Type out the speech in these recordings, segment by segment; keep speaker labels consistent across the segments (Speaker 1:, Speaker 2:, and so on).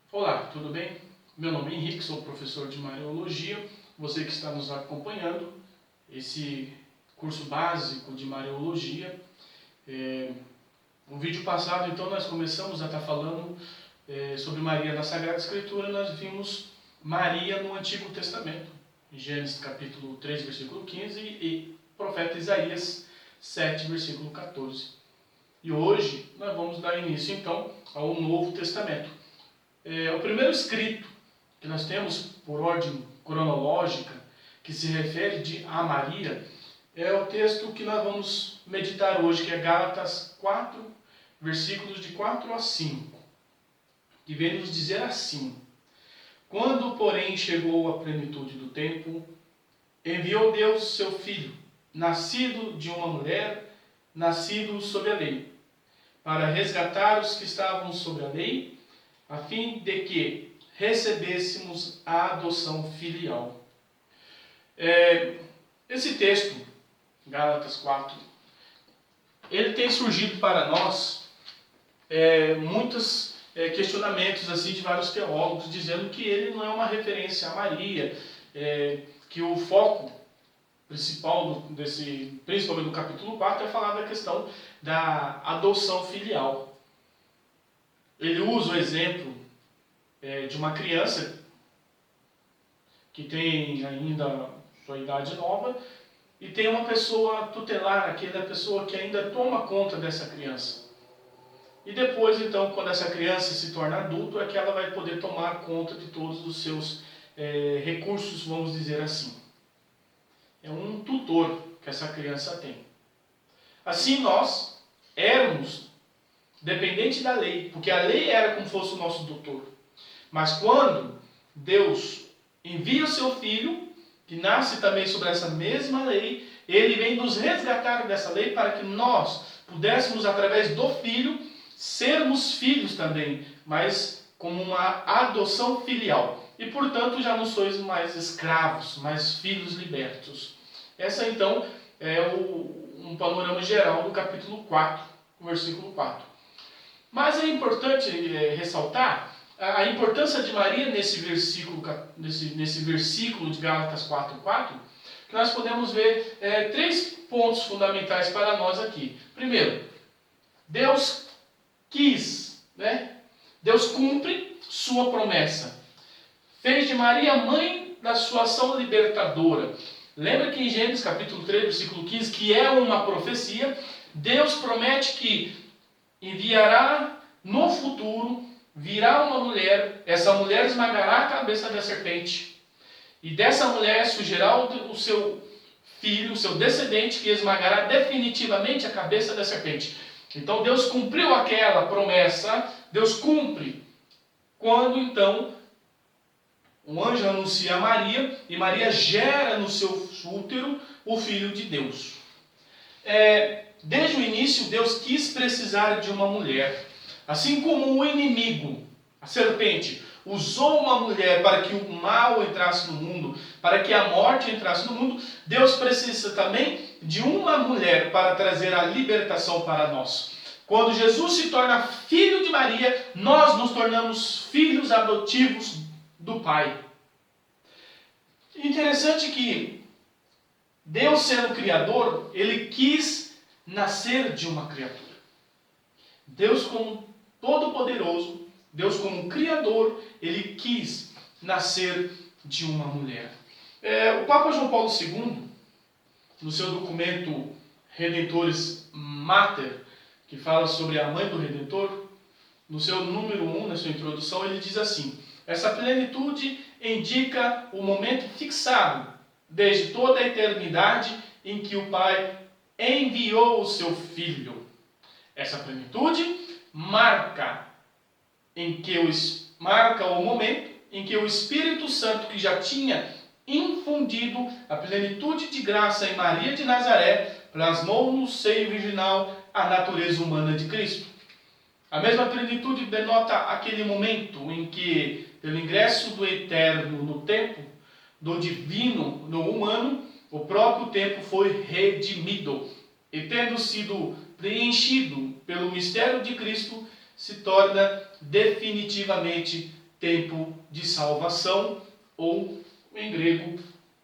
Speaker 1: Olá, tudo bem? Meu nome é Henrique, sou professor de Mariologia. Você que está nos acompanhando, esse curso básico de Mariologia. No vídeo passado, então, nós começamos a estar falando sobre Maria na Sagrada Escritura. Nós vimos Maria no Antigo Testamento, em Gênesis capítulo 3, versículo 15 e profeta Isaías 7, versículo 14. E hoje nós vamos dar início, então, ao Novo Testamento. O primeiro escrito que nós temos, por ordem cronológica, que se refere a Maria, é o texto que nós vamos meditar hoje, que é Gálatas 4, versículos de 4 a 5, que vem nos dizer assim: Quando, porém, chegou a plenitude do tempo, enviou Deus seu Filho, nascido de uma mulher, nascido sob a lei, para resgatar os que estavam sob a lei, a fim de que recebêssemos a adoção filial. Esse texto, Gálatas 4, ele tem surgido para nós muitos questionamentos assim, de vários teólogos, dizendo que ele não é uma referência a Maria, que o foco principal, principalmente no capítulo 4, é falar da questão da adoção filial. Ele usa o exemplo de uma criança que tem ainda sua idade nova e tem uma pessoa tutelar, aquela pessoa que ainda toma conta dessa criança. E depois, então, quando essa criança se torna adulto, é que ela vai poder tomar conta de todos os seus recursos, vamos dizer assim. É um tutor que essa criança tem. Assim nós éramos dependente da lei, porque a lei era como fosse o nosso tutor. Mas quando Deus envia o seu Filho, que nasce também sobre essa mesma lei, ele vem nos resgatar dessa lei para que nós pudéssemos, através do Filho, sermos filhos também, mas como uma adoção filial. E, portanto, já não sois mais escravos, mas filhos libertos. Essa, então, é um panorama geral do capítulo 4, versículo 4. Mas é importante ressaltar a importância de Maria nesse versículo de Gálatas 4:4, que nós podemos ver três pontos fundamentais para nós aqui. Primeiro, Deus quis, Deus cumpre sua promessa. Fez de Maria mãe da sua ação libertadora. Lembra que em Gênesis capítulo 3, versículo 15, que é uma profecia, Deus promete que enviará no futuro, virá uma mulher, essa mulher esmagará a cabeça da serpente, e dessa mulher surgirá o seu filho, o seu descendente, que esmagará definitivamente a cabeça da serpente. Então Deus cumpriu aquela promessa, Deus cumpre, quando um anjo anuncia a Maria, e Maria gera no seu útero o Filho de Deus. Desde o início, Deus quis precisar de uma mulher. Assim como o inimigo, a serpente, usou uma mulher para que o mal entrasse no mundo, para que a morte entrasse no mundo, Deus precisa também de uma mulher para trazer a libertação para nós. Quando Jesus se torna filho de Maria, nós nos tornamos filhos adotivos do Pai. Interessante que Deus, sendo criador, ele quis nascer de uma criatura. Deus, como todo-poderoso, Deus como criador, ele quis nascer de uma mulher. O Papa João Paulo II, no seu documento Redentores Mater, que fala sobre a mãe do Redentor, no seu número 1, na sua introdução, ele diz assim: essa plenitude indica o momento fixado, desde toda a eternidade, em que o Pai enviou o seu Filho. Essa plenitude marca o momento em que o Espírito Santo, que já tinha infundido a plenitude de graça em Maria de Nazaré, plasmou no seio virginal a natureza humana de Cristo. A mesma plenitude denota aquele momento em que, pelo ingresso do eterno no tempo, do divino no humano, o próprio tempo foi redimido. E tendo sido preenchido pelo mistério de Cristo, se torna definitivamente tempo de salvação, ou em grego,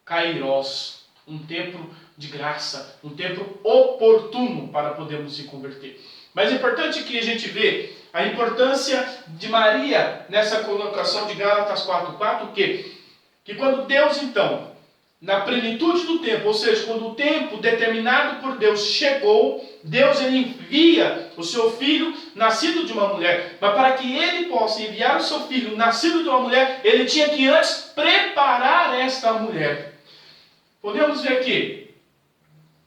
Speaker 1: kairos, um tempo de graça, um tempo oportuno para podermos se converter. Mas é importante que a gente vê a importância de Maria nessa colocação de Gálatas 4:4, que quando Deus então, na plenitude do tempo, ou seja, quando o tempo determinado por Deus chegou, Deus ele envia o seu filho nascido de uma mulher. Mas para que ele possa enviar o seu filho nascido de uma mulher, ele tinha que antes preparar esta mulher. Podemos ver que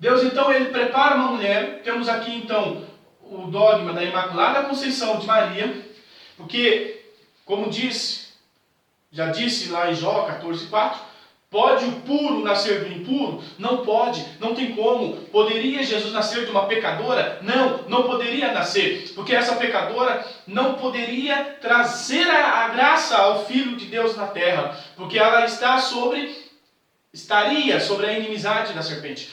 Speaker 1: Deus então ele prepara uma mulher. Temos aqui então o dogma da Imaculada Conceição de Maria, porque, como já disse lá em Jó 14:4, pode o puro nascer do impuro? Não pode, não tem como. Poderia Jesus nascer de uma pecadora? Não, não poderia nascer, porque essa pecadora não poderia trazer a graça ao Filho de Deus na terra, porque ela estaria sobre a inimizade da serpente.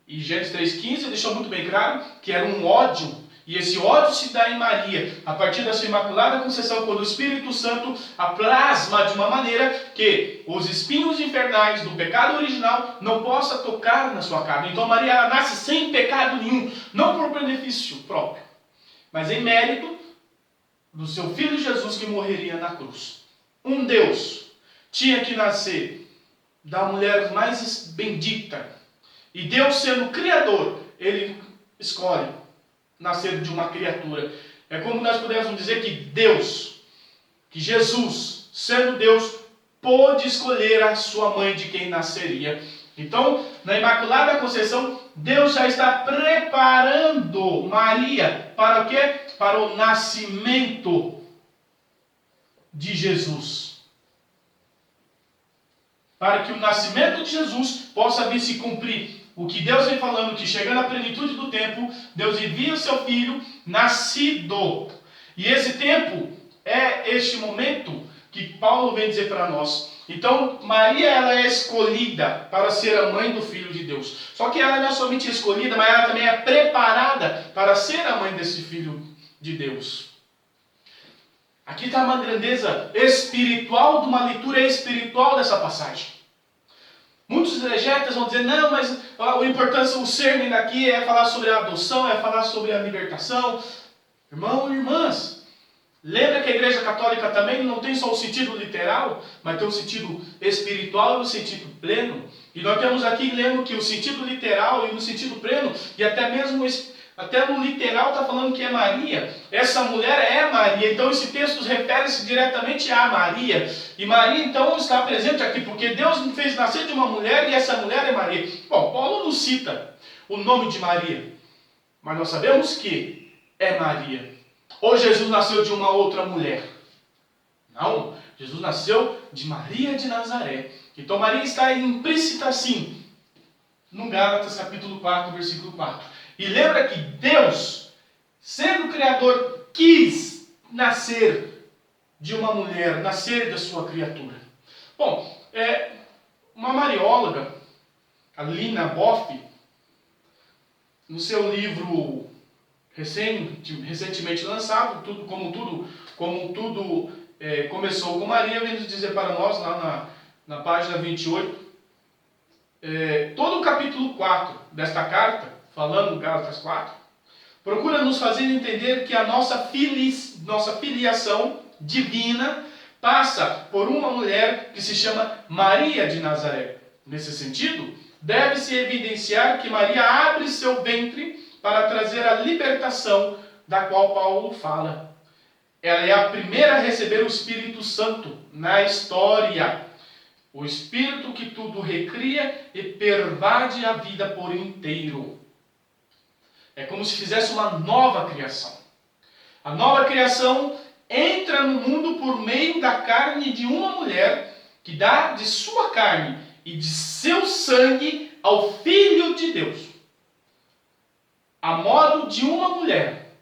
Speaker 1: E Gênesis 3,15 deixou muito bem claro que era um ódio. E esse ódio se dá em Maria, a partir da sua Imaculada Conceição, quando o Espírito Santo a plasma de uma maneira que os espinhos infernais do pecado original não possam tocar na sua carne. Então Maria ela nasce sem pecado nenhum, não por benefício próprio, mas em mérito do seu Filho Jesus que morreria na cruz. Um Deus tinha que nascer da mulher mais bendita. E Deus sendo Criador, Ele escolhe nascer de uma criatura. É como nós pudéssemos dizer que Jesus, sendo Deus, pôde escolher a sua mãe de quem nasceria. Então, na Imaculada Conceição, Deus já está preparando Maria para o quê? Para o nascimento de Jesus. Para que o nascimento de Jesus possa vir se cumprir. O que Deus vem falando, que chegando à plenitude do tempo, Deus envia o seu Filho nascido. E esse tempo é este momento que Paulo vem dizer para nós. Então, Maria ela é escolhida para ser a mãe do Filho de Deus. Só que ela não é somente escolhida, mas ela também é preparada para ser a mãe desse Filho de Deus. Aqui está uma grandeza espiritual, de uma leitura espiritual dessa passagem. Muitos exegetas vão dizer, não, mas a importância, o cerne daqui é falar sobre a adoção, é falar sobre a libertação. Irmãos e irmãs, lembra que a Igreja Católica também não tem só o sentido literal, mas tem o sentido espiritual e o sentido pleno. E nós temos aqui lendo que o sentido literal e no sentido pleno, e até mesmo até no literal está falando que é Maria. Essa mulher é Maria. Então esse texto refere-se diretamente a Maria. E Maria então está presente aqui, porque Deus me fez nascer de uma mulher e essa mulher é Maria. Bom, Paulo não cita o nome de Maria, mas nós sabemos que é Maria. Ou Jesus nasceu de uma outra mulher? Não, Jesus nasceu de Maria de Nazaré. Então Maria está implícita assim, no Gálatas capítulo 4, versículo 4. E lembra que Deus, sendo Criador, quis nascer de uma mulher, nascer da sua criatura. Bom, uma marióloga, a Lina Boff, no seu livro recentemente lançado, como tudo começou com Maria, vem nos dizer para nós, lá na página 28, todo o capítulo 4 desta carta, falando no Gálatas 4, procura nos fazer entender que a nossa filiação divina passa por uma mulher que se chama Maria de Nazaré. Nesse sentido, deve-se evidenciar que Maria abre seu ventre para trazer a libertação da qual Paulo fala. Ela é a primeira a receber o Espírito Santo na história. O Espírito que tudo recria e pervade a vida por inteiro. É como se fizesse uma nova criação. A nova criação entra no mundo por meio da carne de uma mulher que dá de sua carne e de seu sangue ao Filho de Deus. A modo de uma mulher,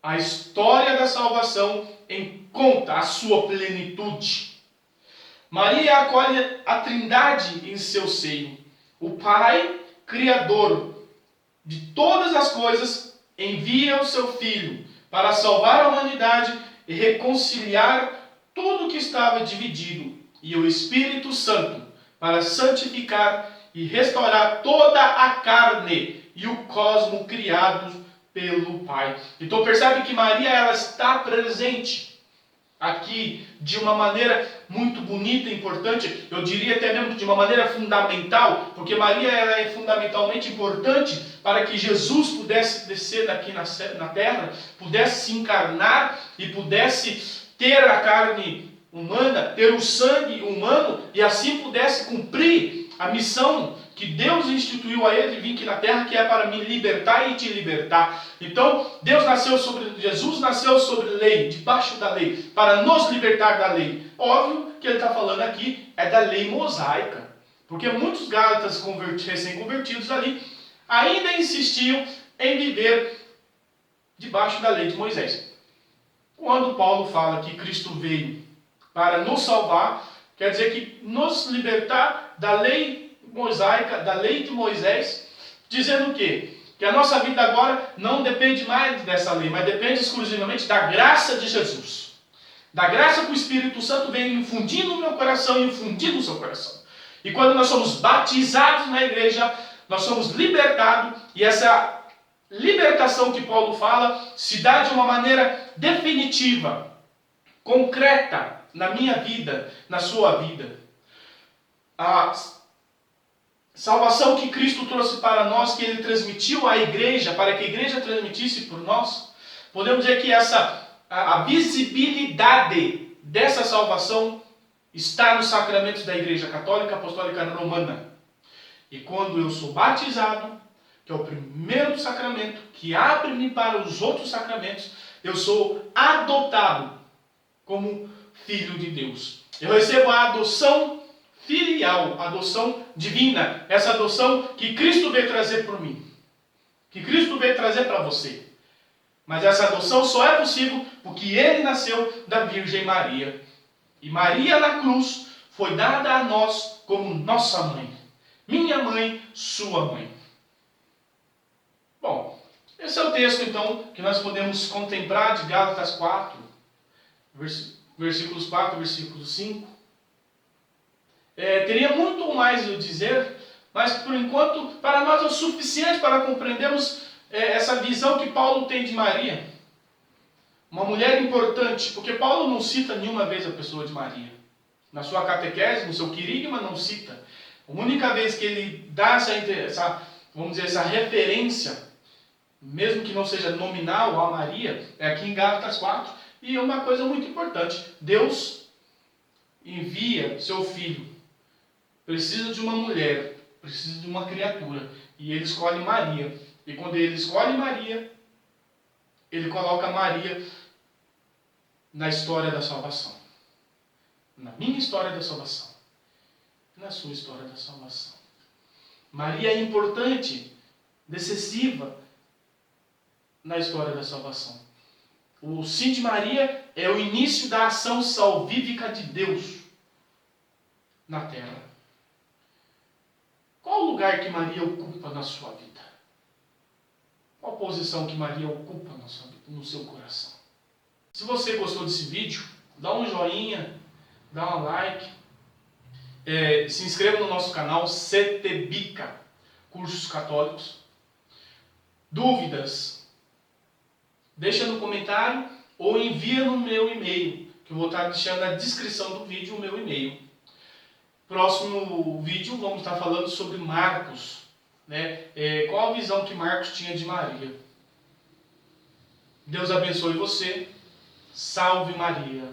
Speaker 1: a história da salvação encontra a sua plenitude. Maria acolhe a Trindade em seu seio. O Pai, Criador de todas as coisas, envia o seu Filho para salvar a humanidade e reconciliar tudo que estava dividido, e o Espírito Santo, para santificar e restaurar toda a carne e o cosmo criados pelo Pai. Então percebe que Maria, ela está presente aqui de uma maneira muito bonita e importante, eu diria até mesmo de uma maneira fundamental, porque Maria, ela é fundamentalmente importante para que Jesus pudesse descer aqui na terra, pudesse se encarnar e pudesse ter a carne humana, ter o sangue humano, e assim pudesse cumprir a missão que Deus instituiu a ele de vir aqui na terra, que é para me libertar e te libertar. Então, Jesus nasceu sobre lei, debaixo da lei, para nos libertar da lei. Óbvio que ele está falando aqui é da lei mosaica, porque muitos gálatas recém-convertidos ali ainda insistiam em viver debaixo da lei de Moisés. Quando Paulo fala que Cristo veio para nos salvar, quer dizer que nos libertar da lei mosaica, da lei de Moisés, dizendo o quê? Que a nossa vida agora não depende mais dessa lei, mas depende exclusivamente da graça de Jesus. Da graça que o Espírito Santo vem infundindo no meu coração e infundindo no seu coração. E quando nós somos batizados na igreja, nós somos libertados, e essa libertação que Paulo fala se dá de uma maneira definitiva, concreta, na minha vida, na sua vida. A salvação que Cristo trouxe para nós, que Ele transmitiu à igreja, para que a igreja transmitisse por nós, podemos dizer que a visibilidade dessa salvação está nos sacramentos da Igreja Católica Apostólica Romana. E quando eu sou batizado, que é o primeiro sacramento, que abre-me para os outros sacramentos, eu sou adotado como filho de Deus. Eu recebo a adoção filial, a adoção divina, essa adoção que Cristo veio trazer por mim, que Cristo veio trazer para você. Mas essa adoção só é possível porque Ele nasceu da Virgem Maria. E Maria na cruz foi dada a nós como nossa mãe. Minha mãe, sua mãe. Bom, esse é o texto então que nós podemos contemplar de Gálatas 4, versículos 4, versículo 5. Teria muito mais a dizer, mas por enquanto para nós é o suficiente para compreendermos essa visão que Paulo tem de Maria. Uma mulher importante, porque Paulo não cita nenhuma vez a pessoa de Maria. Na sua catequese, no seu querigma, não cita. A única vez que ele dá essa referência, mesmo que não seja nominal a Maria, é aqui em Gálatas 4. E uma coisa muito importante, Deus envia seu filho, precisa de uma mulher, precisa de uma criatura, e ele escolhe Maria. E quando ele escolhe Maria, ele coloca Maria na história da salvação. Na minha história da salvação. Na sua história da salvação. Maria é importante, decisiva na história da salvação. O sim de Maria é o início da ação salvífica de Deus na terra. Qual o lugar que Maria ocupa na sua vida? Qual a posição que Maria ocupa na sua vida, no seu coração? Se você gostou desse vídeo, dá um joinha, dá um like, se inscreva no nosso canal CTBICA, Cursos Católicos. Dúvidas? Deixa no comentário ou envia no meu e-mail, que eu vou estar deixando na descrição do vídeo o meu e-mail. Próximo vídeo vamos estar falando sobre Marcos, né? Qual a visão que Marcos tinha de Maria. Deus abençoe você. Salve Maria.